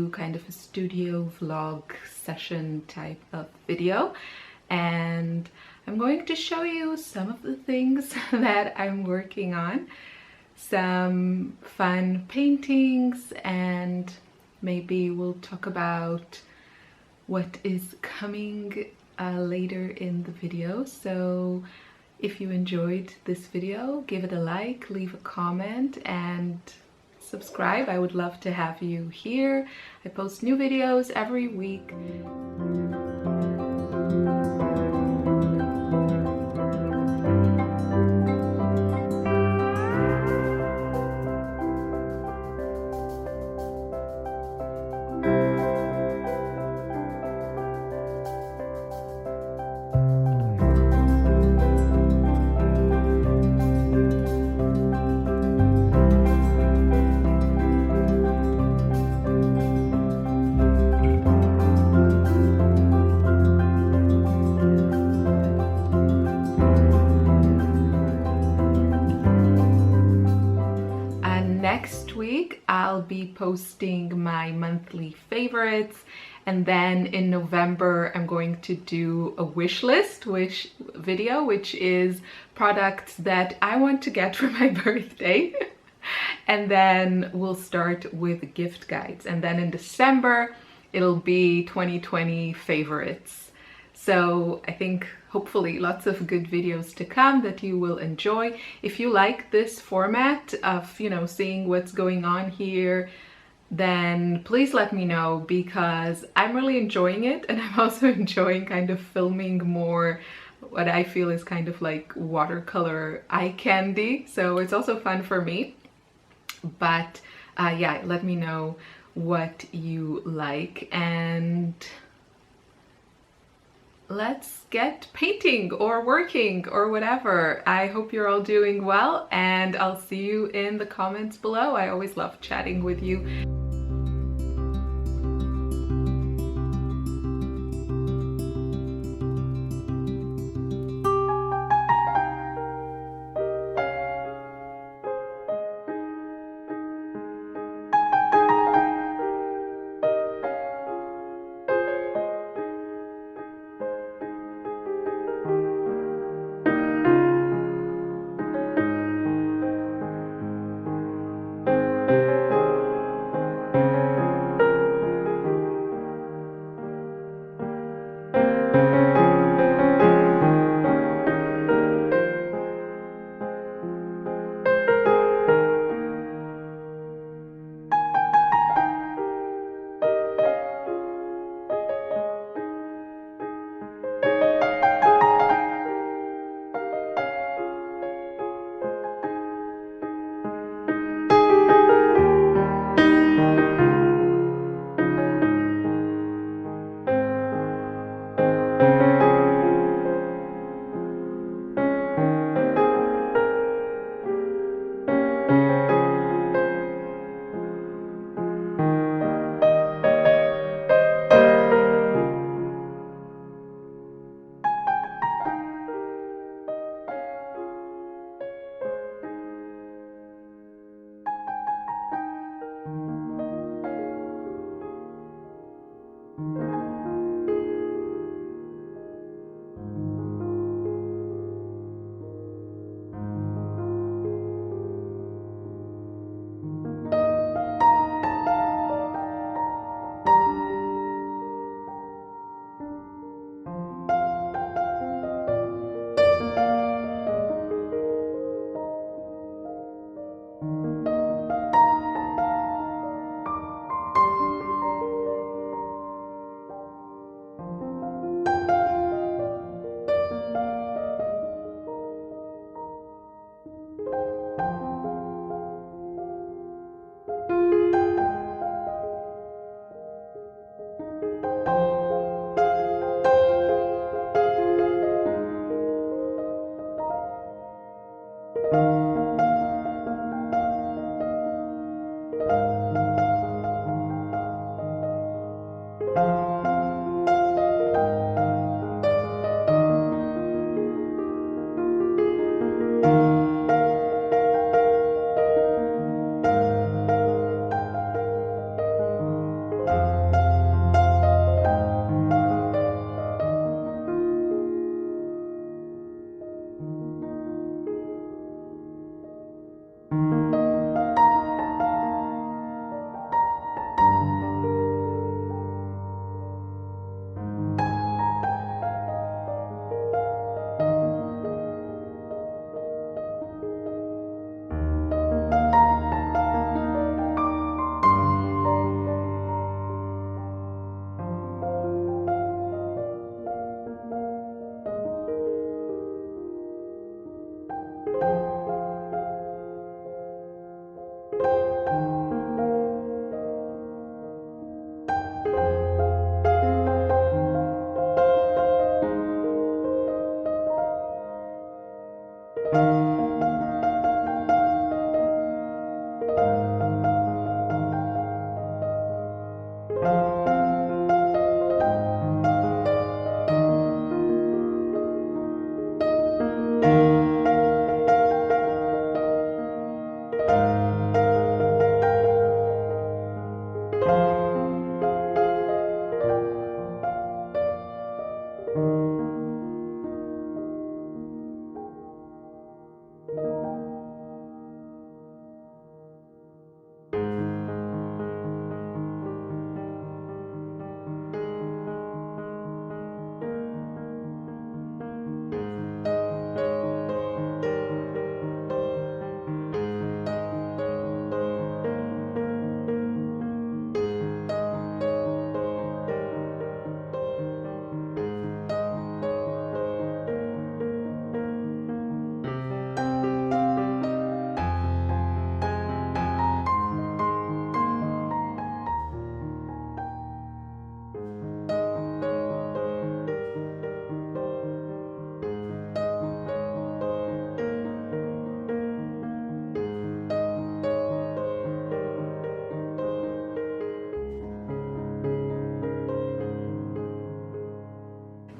do kind of a studio vlog session type of video, and I'm going to show you some of the things that I'm working on, some fun paintings, and maybe we'll talk about what is coming later in the video. So if you enjoyed this video, give it a like, leave a comment, and subscribe. I would love to have you here. I post new videos every week. Next week I'll be posting my monthly favorites, and then in November I'm going to do a wish video, which is products that I want to get for my birthday. And then we'll start with gift guides, and then in December it'll be 2020 favorites. So I think hopefully lots of good videos to come that you will enjoy. If you like this format of, you know, seeing what's going on here, then please let me know, because I'm really enjoying it, and I'm also enjoying kind of filming more what I feel is kind of like watercolor eye candy. So it's also fun for me. But yeah, let me know what you like, and let's get painting or working or whatever. I hope you're all doing well, and I'll see you in the comments below. I always love chatting with you.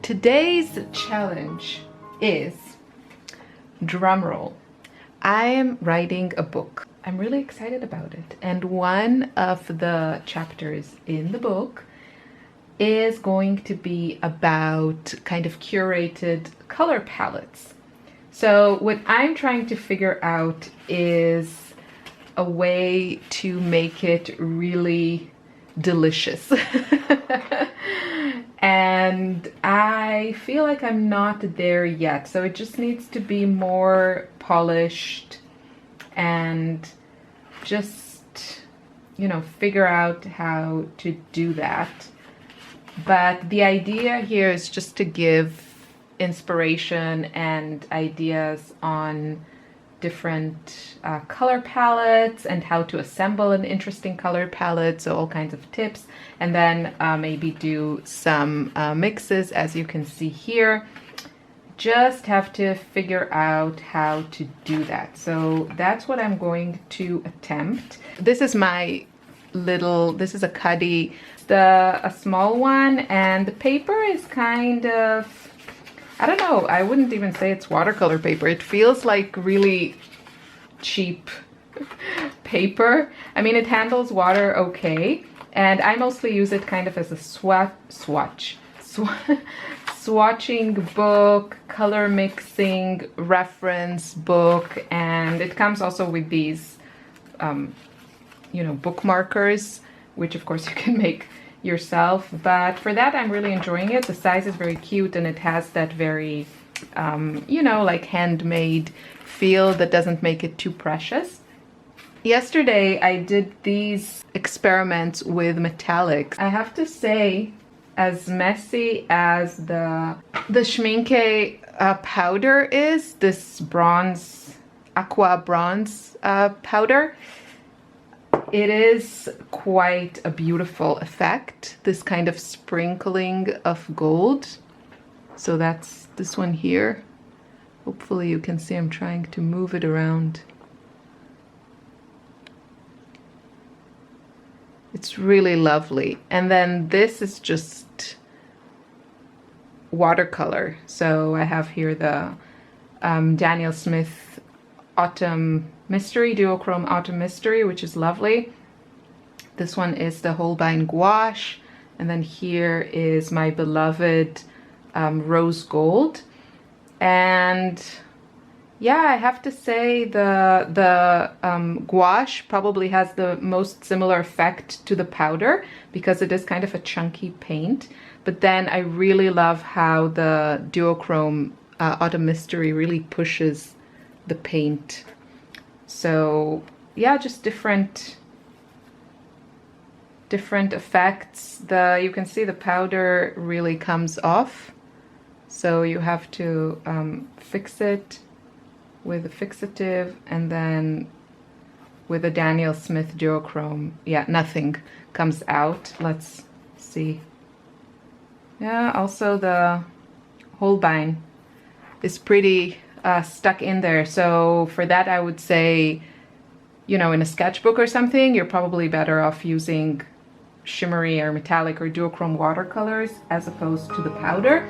Today's challenge is, drumroll, I am writing a book. I'm really excited about it. And one of the chapters in the book is going to be about kind of curated color palettes. So what I'm trying to figure out is a way to make it really delicious. And I feel like I'm not there yet. So it just needs to be more polished and just, you know, figure out how to do that. But the idea here is just to give inspiration and ideas on different color palettes and how to assemble an interesting color palette, so all kinds of tips, and then maybe do some mixes, as you can see here. Just have to figure out how to do that. So that's what I'm going to attempt. This is my little, this is a Khadi, a small one, and the paper is kind of, I don't know, I wouldn't even say it's watercolor paper. It feels like really cheap paper. I mean, it handles water okay, and I mostly use it kind of as a swatching book, color mixing reference book, and it comes also with these, you know, bookmarkers, which of course you can make yourself. But for that, I'm really enjoying it. The size is very cute, and it has that very, you know, like handmade feel that doesn't make it too precious. Yesterday, I did these experiments with metallics. I have to say, as messy as the Schmincke powder is, this bronze, Aqua Bronze powder, it is quite a beautiful effect, this kind of sprinkling of gold. So that's this one here. Hopefully you can see I'm trying to move it around. It's really lovely. And then this is just watercolor. So I have here the Daniel Smith Autumn Mystery, Duochrome Autumn Mystery, which is lovely. This one is the Holbein Gouache, and then here is my beloved Rose Gold. And yeah, I have to say the gouache probably has the most similar effect to the powder because it is kind of a chunky paint. But then I really love how the Duochrome Autumn Mystery really pushes the paint. So yeah, just different effects. You can see the powder really comes off, so you have to fix it with a fixative, and then with a Daniel Smith Duochrome, yeah, nothing comes out. Let's see. Yeah, also the Holbein is pretty stuck in there. So for that, I would say, you know, in a sketchbook or something, you're probably better off using shimmery or metallic or duochrome watercolors as opposed to the powder.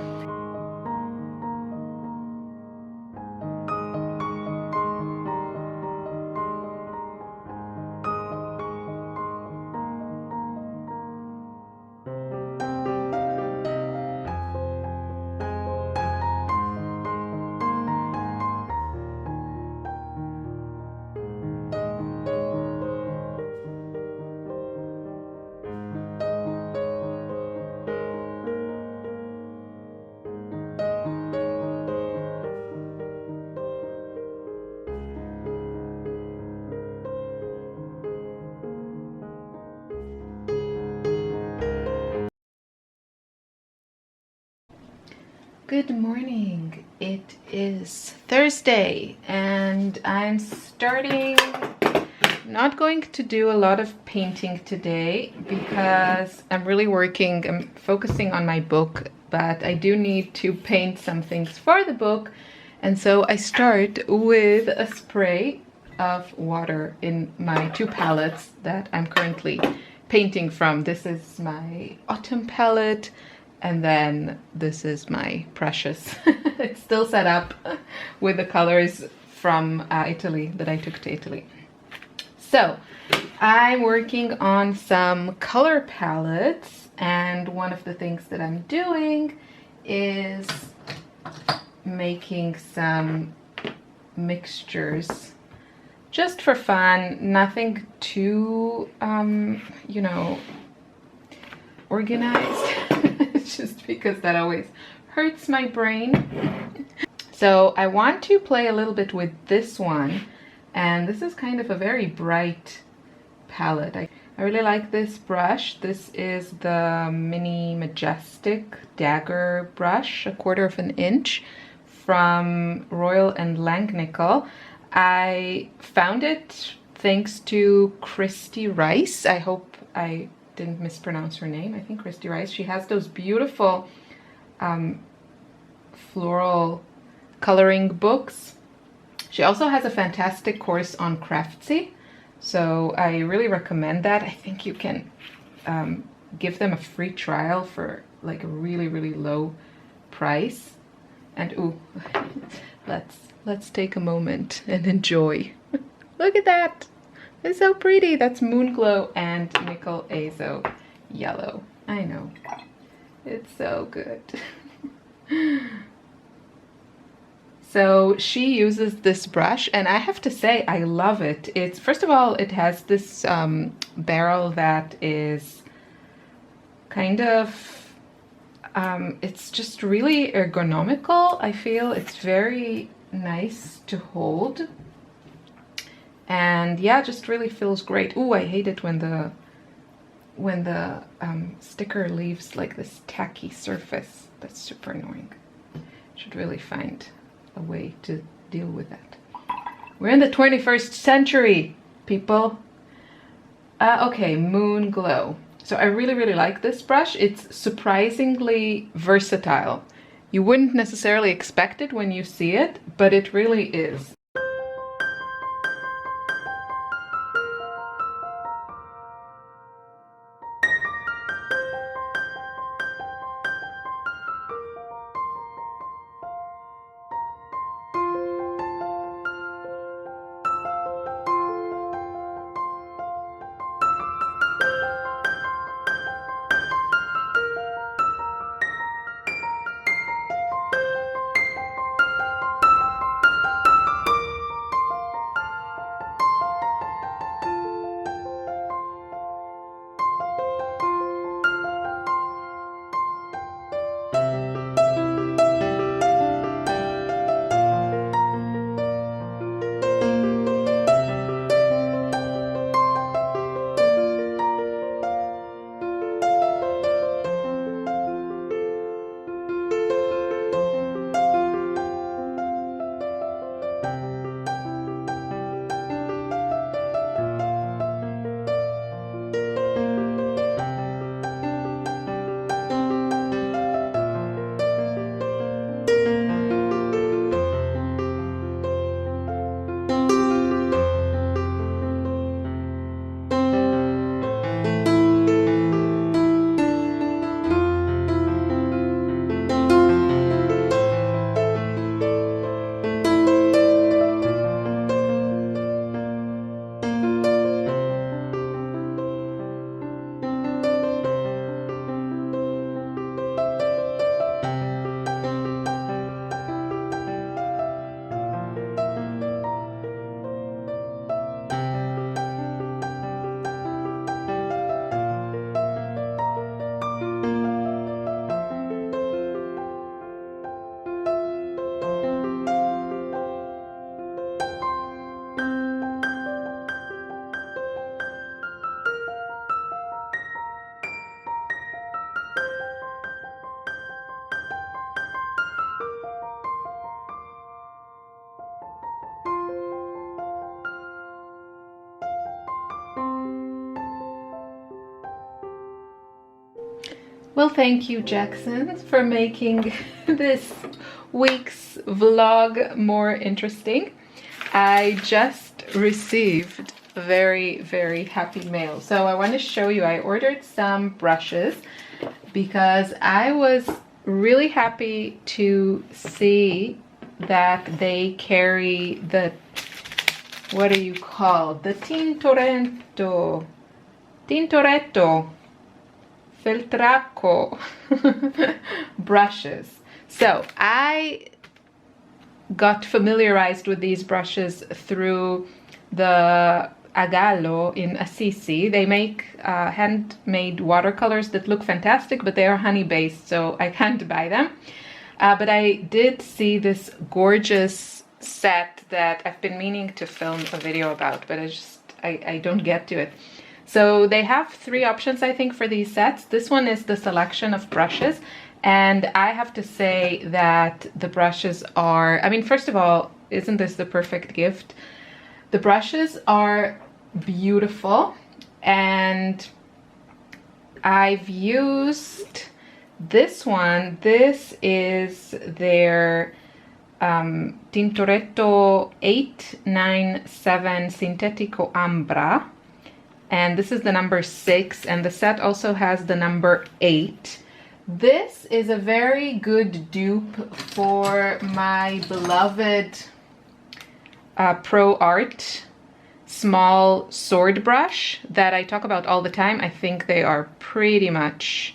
Good morning. It is Thursday and I'm not going to do a lot of painting today because I'm focusing on my book, but I do need to paint some things for the book. And so I start with a spray of water in my two palettes that I'm currently painting from. This is my autumn palette, And then this is my precious. It's still set up with the colors from Italy that I took to Italy. So I'm working on some color palettes, and one of the things that I'm doing is making some mixtures just for fun, nothing too, you know, organized, just because that always hurts my brain. So I want to play a little bit with this one, and this is kind of a very bright palette. I really like this brush. This is the mini Majestic dagger brush, 1/4 of an inch, from Royal and Langnickel. I found it thanks to Kristy Rice. I hope I didn't mispronounce her name. I think Kristy Rice. She has those beautiful floral coloring books. She also has a fantastic course on Craftsy, so I really recommend that. I think you can give them a free trial for like a really low price. And ooh, let's take a moment and enjoy. Look at that. It's so pretty. That's Moon Glow and Nickel Azo Yellow. I know. It's so good. So she uses this brush, and I have to say I love it. It's, first of all, it has this barrel that is kind of it's just really ergonomical. I feel it's very nice to hold, and yeah, just really feels great. Ooh, I hate it when the sticker leaves like this tacky surface. That's super annoying. Should really find a way to deal with that. We're in the 21st century, people. Okay, Moon Glow. So I really like this brush. It's surprisingly versatile. You wouldn't necessarily expect it when you see it, but it really is. Well, thank you, Jackson, for making this week's vlog more interesting. I just received very happy mail. So I want to show you, I ordered some brushes. because I was really happy to see that they carry the, what do you call, the Tintoretto Filtraco brushes. So I got familiarized with these brushes through the Agallo in Assisi. They make handmade watercolors that look fantastic, but they are honey based, so I can't buy them. But I did see this gorgeous set that I've been meaning to film a video about, but I don't get to it. So they have 3 options, I think, for these sets. This one is the selection of brushes, and I have to say that the brushes are, I mean, first of all, isn't this the perfect gift? The brushes are beautiful, and I've used this one. This is their Tintoretto 897 Sintetico Ambra, and this is the number 6, and the set also has the number 8. This is a very good dupe for my beloved Pro Art small sword brush that I talk about all the time. I think they are pretty much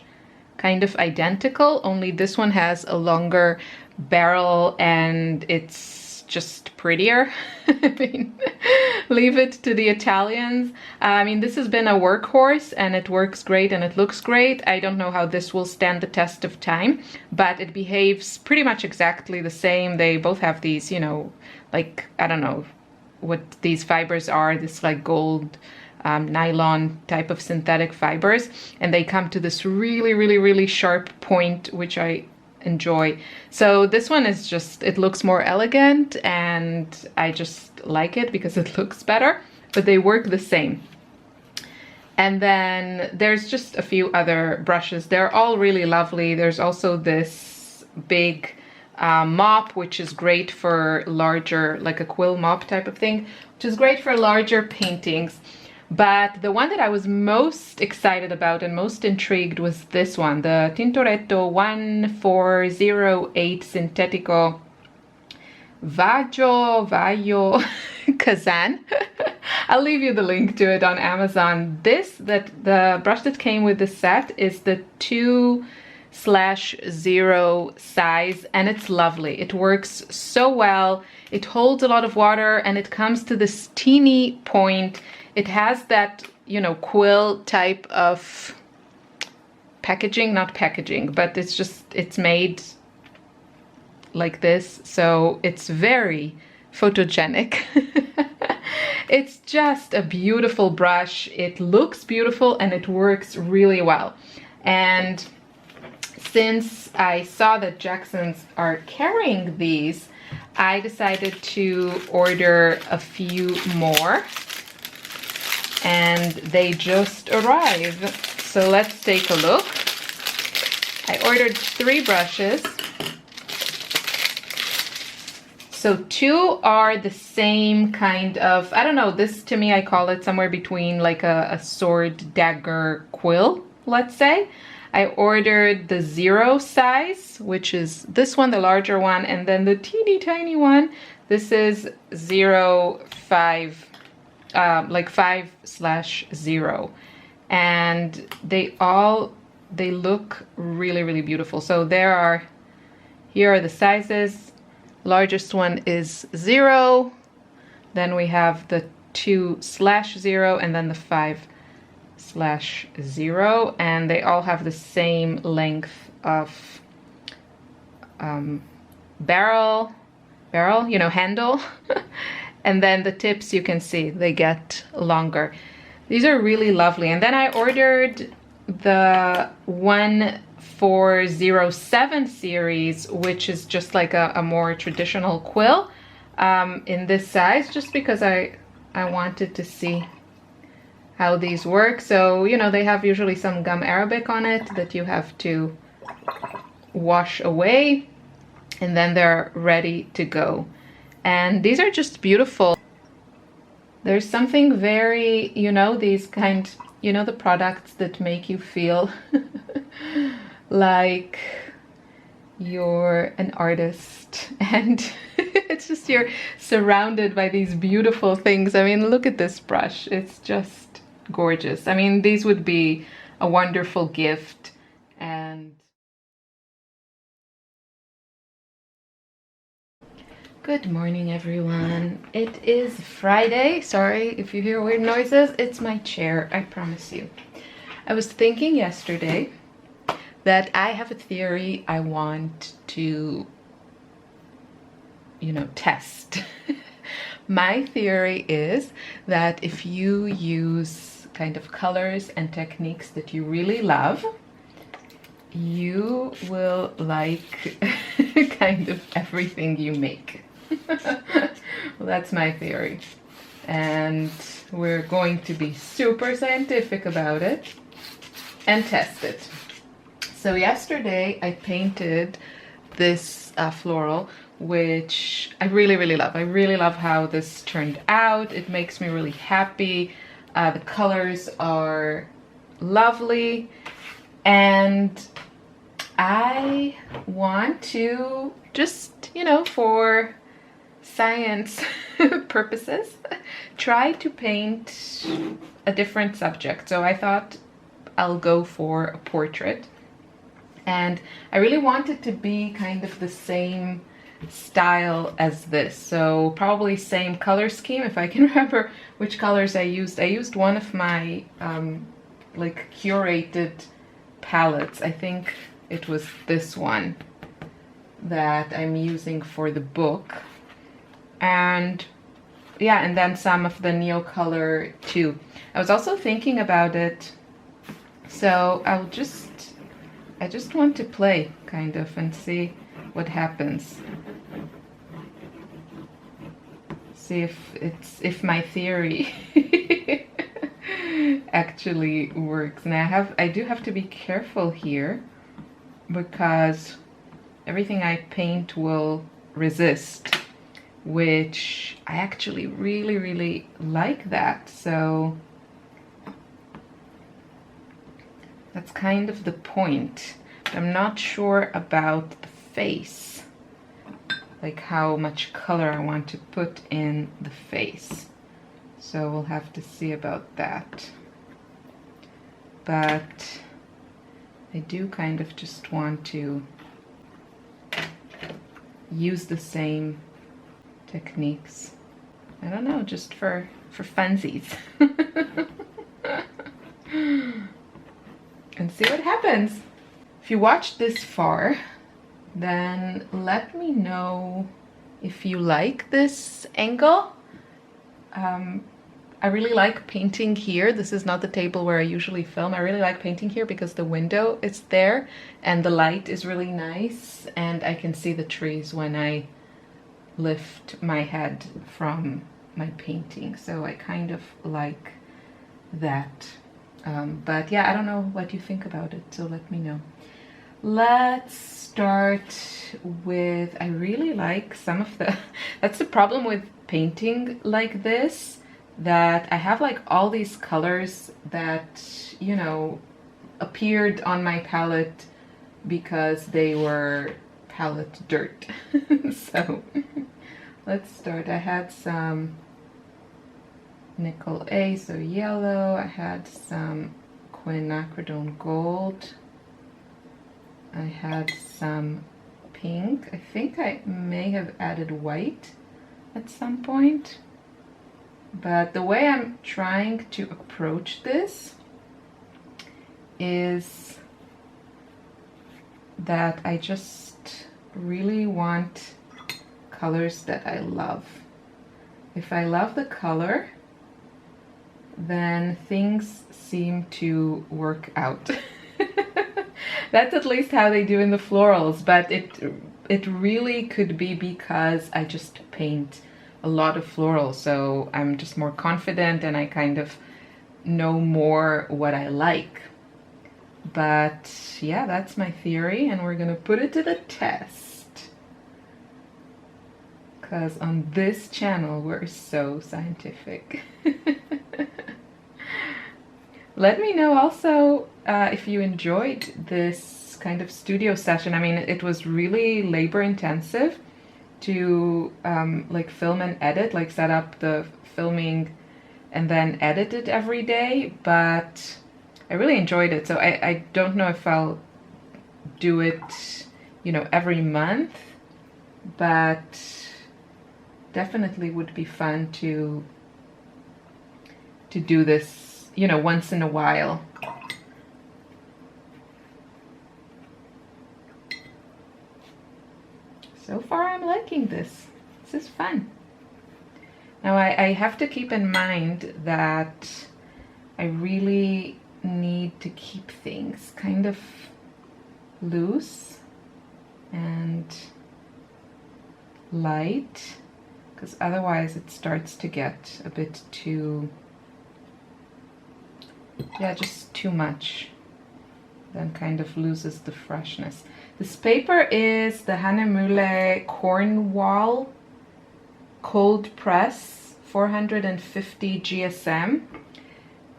kind of identical, only this one has a longer barrel and it's just prettier. I mean, leave it to the Italians. I mean, this has been a workhorse and it works great and it looks great. I don't know how this will stand the test of time, but it behaves pretty much exactly the same. They both have these, you know, like, I don't know what these fibers are, this like gold nylon type of synthetic fibers, and they come to this really sharp point, which I enjoy. So this one is just, it looks more elegant and I just like it because it looks better, but they work the same. And then there's just a few other brushes. They're all really lovely. There's also this big mop, which is great for larger, like a quill mop type of thing, which is great for larger paintings. But the one that I was most excited about and most intrigued was this one, the Tintoretto 1408 Sintetico Vajo Kazan. I'll leave you the link to it on Amazon. The brush that came with the set is the 2/0 size, and it's lovely. It works so well. It holds a lot of water and it comes to this teeny point. It has that, you know, quill type of packaging, not packaging, but it's just, it's made like this. So it's very photogenic. It's just a beautiful brush. It looks beautiful and it works really well. And since I saw that Jackson's are carrying these, I decided to order a few more. And they just arrived. So let's take a look. I ordered 3 brushes. So 2 are the same kind of, I don't know, this to me, I call it somewhere between like a sword dagger quill, let's say. I ordered the 0 size, which is this one, the larger one, and then the teeny tiny one. This is 0.5. Like 5/0, and they look really beautiful. So here are the sizes. Largest one is 0, then we have the 2/0, and then the 5/0, and they all have the same length of barrel, you know, handle. And then the tips, you can see, they get longer. These are really lovely. And then I ordered the 1407 series, which is just like a more traditional quill in this size, just because I wanted to see how these work. So, you know, they have usually some gum arabic on it that you have to wash away, and then they're ready to go. And these are just beautiful. There's something very, you know, these kind, you know, the products that make you feel like you're an artist and it's just you're surrounded by these beautiful things. I mean, look at this brush. It's just gorgeous. I mean, these would be a wonderful gift. And good morning, everyone. It is Friday. Sorry if you hear weird noises. It's my chair, I promise you. I was thinking yesterday that I have a theory I want to, test. My theory is that if you use kind of colors and techniques that you really love, you will like kind of everything you make. Well, that's my theory. And we're going to be super scientific about it and test it. So yesterday I painted this floral, which I really, really love. I really love how this turned out. It makes me really happy. The colors are lovely. And I want to just, for science purposes, try to paint a different subject. So I thought I'll go for a portrait. And I really want it to be kind of the same style as this. So probably same color scheme, if I can remember which colors I used. I used one of my like curated palettes. I think it was this one that I'm using for the book. And yeah, and then some of the Neocolor too. I was also thinking about it. So I just want to play kind of and see what happens. See if my theory actually works. And I do have to be careful here because everything I paint will resist, which I actually really, really like that. So that's kind of the point. But I'm not sure about the face, like how much color I want to put in the face. So we'll have to see about that. But I do kind of just want to use the same techniques. I don't know, just for funsies. And see what happens. If you watched this far, then let me know if you like this angle. I really like painting here. This is not the table where I usually film. I really like painting here because the window is there and the light is really nice and I can see the trees when I lift my head from my painting. So I kind of like that. But yeah, I don't know what you think about it, so let me know. Let's start with, I really like some of the, that's the problem with painting like this, that I have like all these colors that, appeared on my palette because they were palette dirt. So let's start. I had some nickel A, so yellow. I had some quinacridone gold. I had some pink. I think I may have added white at some point. But the way I'm trying to approach this is that I just really want colors that I love. If I love the color, then things seem to work out. That's at least how they do in the florals, but it really could be because I just paint a lot of florals, so I'm just more confident and I kind of know more what I like. But yeah, that's my theory and we're gonna put it to the test. Because on this channel we're so scientific. Let me know also if you enjoyed this kind of studio session. I mean, it was really labor intensive to like film and edit, like set up the filming and then edit it every day, but I really enjoyed it. So I don't know if I'll do it, you know, every month, but definitely would be fun to do this, you know, once in a while. So far I'm liking this. This is fun. Now I have to keep in mind that I really need to keep things kind of loose and light, because otherwise it starts to get a bit too, yeah, just too much. Then kind of loses the freshness. This paper is the Hahnemühle Cornwall Cold Press 450 GSM.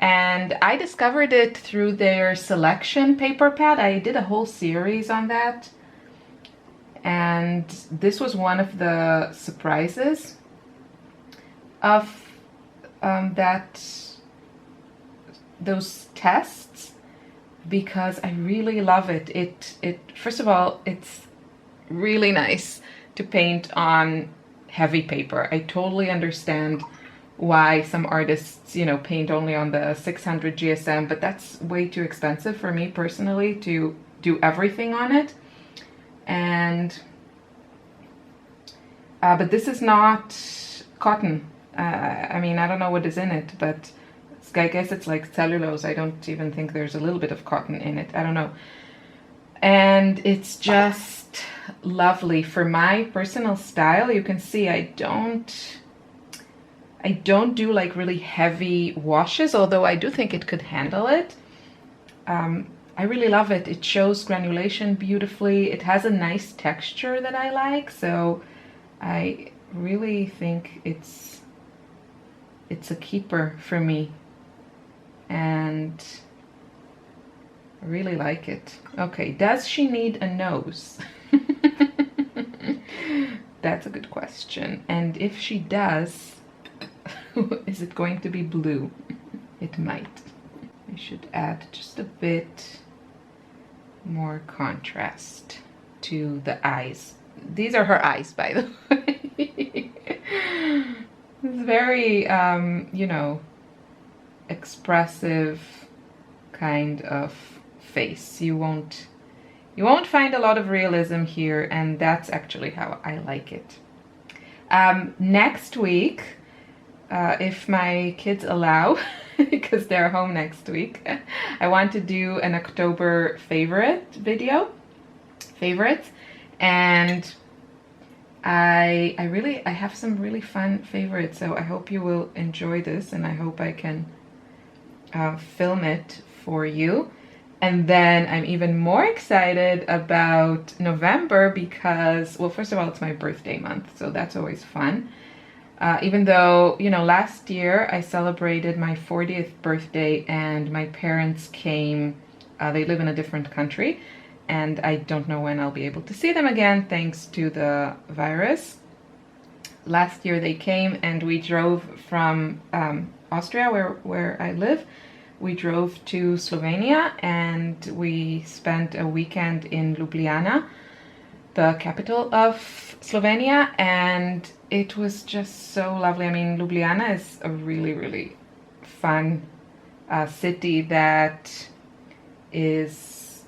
And I discovered it through their selection paper pad. I did a whole series on that. And this was one of the surprises of those tests, because I really love it. It first of all, it's really nice to paint on heavy paper. I totally understand why some artists, you know, paint only on the 600 GSM, but that's way too expensive for me personally to do everything on it. And but this is not cotton. I mean, I don't know what is in it, but I guess it's like cellulose. I don't even think there's a little bit of cotton in it. I don't know. And it's just lovely for my personal style. You can see I don't do like really heavy washes, although I do think it could handle it. I really love it. It shows granulation beautifully. It has a nice texture that I like, so I really think it's a keeper for me, and I really like it. Okay, does she need a nose? That's a good question. And if she does, is it going to be blue? It might. I should add just a bit more contrast to the eyes. These are her eyes, by the way. It's very, you know, expressive kind of face. You won't find a lot of realism here, and that's actually how I like it. Next week, if my kids allow, because they're home next week, I want to do an October favorites, and I have some really fun favorites, so I hope you will enjoy this, and I hope I can film it for you. And then I'm even more excited about November because, well, first of all, it's my birthday month, so that's always fun. Even though, you know, last year I celebrated my 40th birthday and my parents came, they live in a different country, and I don't know when I'll be able to see them again thanks to the virus. Last year they came and we drove from Austria, where I live. We drove to Slovenia and we spent a weekend in Ljubljana, the capital of Slovenia, and it was just so lovely. I mean, Ljubljana is a really, really fun city that is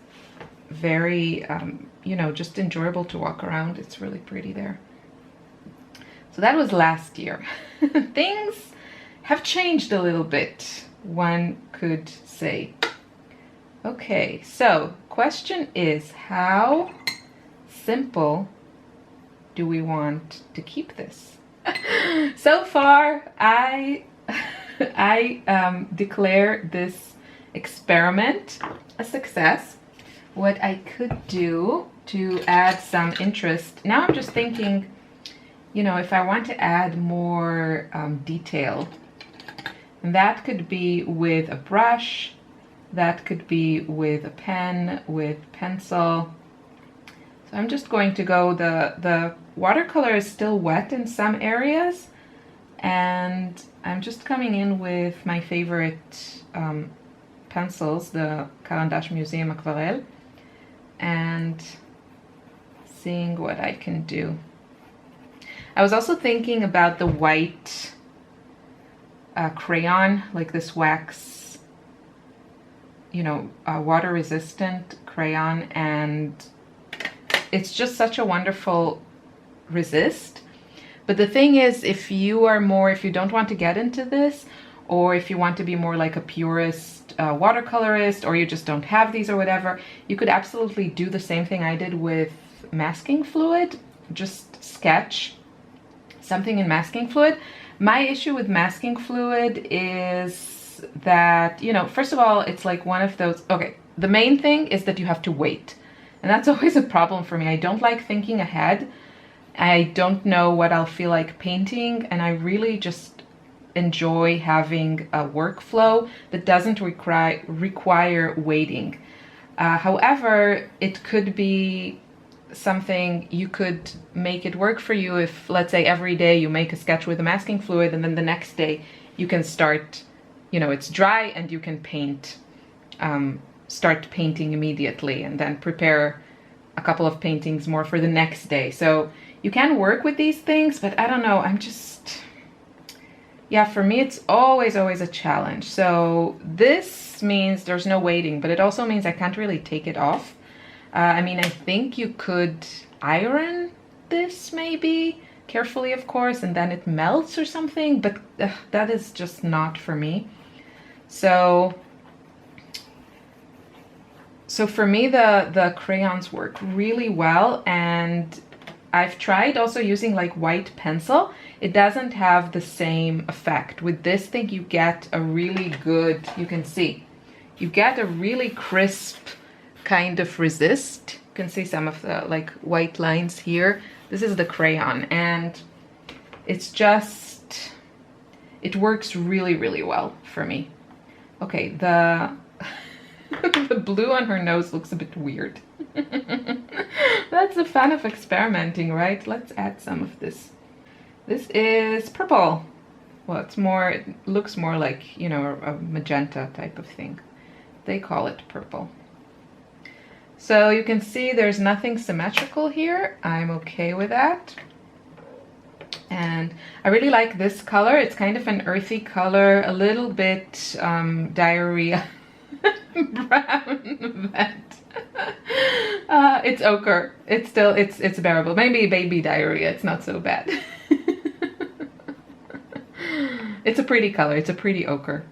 very, you know, just enjoyable to walk around. It's really pretty there. So that was last year. Things have changed a little bit, one could say. Okay, so question is, how simple do we want to keep this? So far, I declare this experiment a success. What I could do to add some interest, now I'm just thinking, you know, if I want to add more detail, that could be with a brush, That could be with a pen, with pencil. So I'm just going to go, the watercolor is still wet in some areas, and I'm just coming in with my favorite pencils, the Caran Museum Aquarelle, and seeing what I can do. I was also thinking about the white crayon, like this wax, you know, water resistant crayon, and it's just such a wonderful resist. But the thing is, if you don't want to get into this, or if you want to be more like a purist watercolorist, or you just don't have these or whatever, you could absolutely do the same thing I did with masking fluid. Just sketch something in masking fluid. My issue with masking fluid is that, you know, first of all, it's like one of those, okay, the main thing is that you have to wait. And that's always a problem for me. I don't like thinking ahead. I don't know what I'll feel like painting, and I really just enjoy having a workflow that doesn't require waiting. However, it could be something you could make it work for you if, let's say, every day you make a sketch with a masking fluid, and then the next day you can start, you know, it's dry and you can paint, start painting immediately, and then prepare a couple of paintings more for the next day. So you can work with these things, but I don't know, I'm just, yeah, for me it's always a challenge. So this means there's no waiting, but it also means I can't really take it off. I mean, I think you could iron this maybe, carefully of course, and then it melts or something, but that is just not for me. So for me, the crayons work really well, and I've tried also using like white pencil. It doesn't have the same effect. With this thing, you get a really good, you can see, you get a really crisp kind of resist. You can see some of the like white lines here. This is the crayon, and it's just, it works really well for me. Okay, the blue on her nose looks a bit weird. That's the fun of experimenting, right? Let's add some of this. This is purple. Well, it's more, it looks more like, you know, a magenta type of thing. They call it purple. So you can see there's nothing symmetrical here. I'm okay with that. And I really like this color. It's kind of an earthy color, a little bit diarrhea brown vet. It's ochre. It's still, it's bearable. Maybe baby diarrhea, it's not so bad. It's a pretty color. It's a pretty ochre.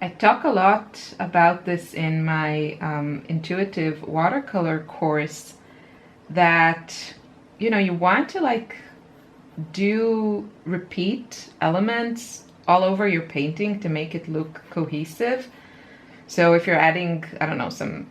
I talk a lot about this in my intuitive watercolor course, that, you know, you want to like do repeat elements all over your painting to make it look cohesive. So if you're adding, I don't know, some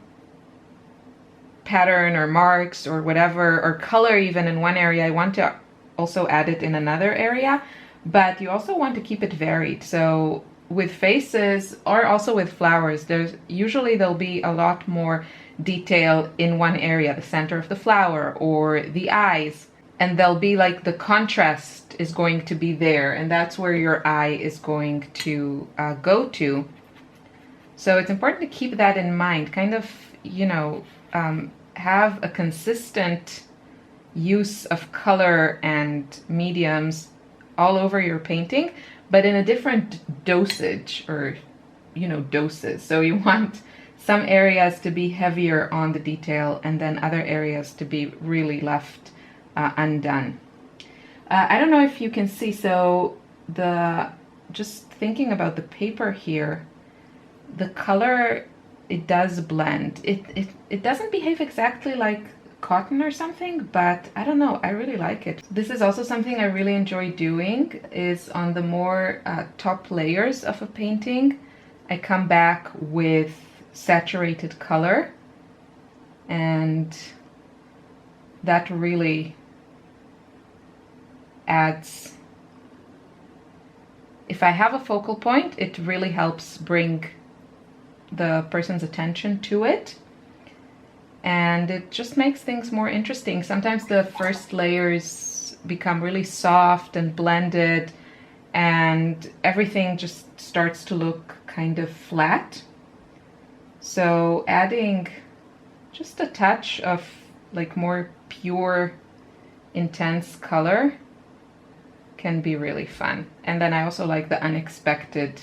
pattern or marks or whatever, or color even in one area, I want to also add it in another area, but you also want to keep it varied. So with faces, or also with flowers, there'll be a lot more detail in one area, the center of the flower or the eyes, and there'll be like the contrast is going to be there, and that's where your eye is going to go to. So it's important to keep that in mind, kind of, you know, have a consistent use of color and mediums all over your painting, but in a different dosage, or, you know, doses. So you want some areas to be heavier on the detail, and then other areas to be really left undone. I don't know if you can see, so just thinking about the paper here, the color, it does blend. It doesn't behave exactly like cotton or something, but I don't know, I really like it. This is also something I really enjoy doing, is on the more top layers of a painting, I come back with saturated color, and that really adds, if I have a focal point, it really helps bring the person's attention to it. And it just makes things more interesting. Sometimes the first layers become really soft and blended, and everything just starts to look kind of flat. So adding just a touch of like more pure, intense color can be really fun. And then I also like the unexpected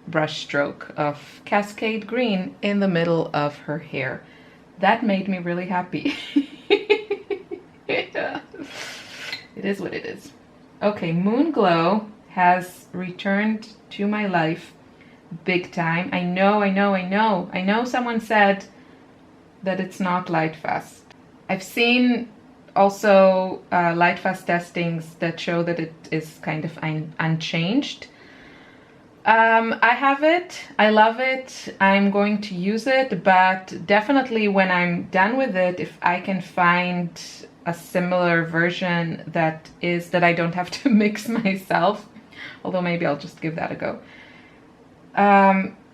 brush stroke of Cascade Green in the middle of her hair. That made me really happy. It is what it is. Okay, Moon Glow has returned to my life big time. I know someone said that it's not Lightfast. I've seen also Lightfast testings that show that it is kind of unchanged. I have it, I love it, I'm going to use it, but definitely when I'm done with it, if I can find a similar version that I don't have to mix myself, although maybe I'll just give that a go.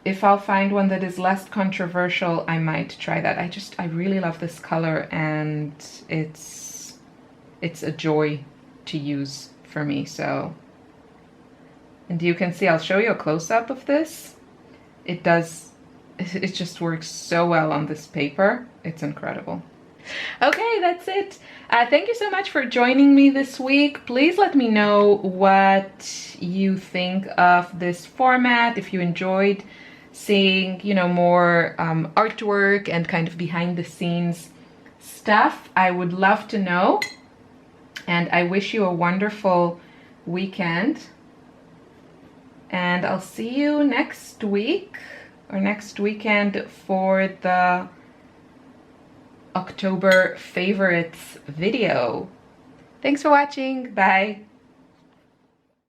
If I'll find one that is less controversial, I might try that. I really love this color, and it's a joy to use for me. So, and you can see, I'll show you a close-up of this. It just works so well on this paper. It's incredible. Okay, that's it. Thank you so much for joining me this week. Please let me know what you think of this format, if you enjoyed seeing, you know, more artwork and kind of behind the scenes stuff. I would love to know. And I wish you a wonderful weekend. And I'll see you next week or next weekend for the October favorites video. Thanks for watching. Bye.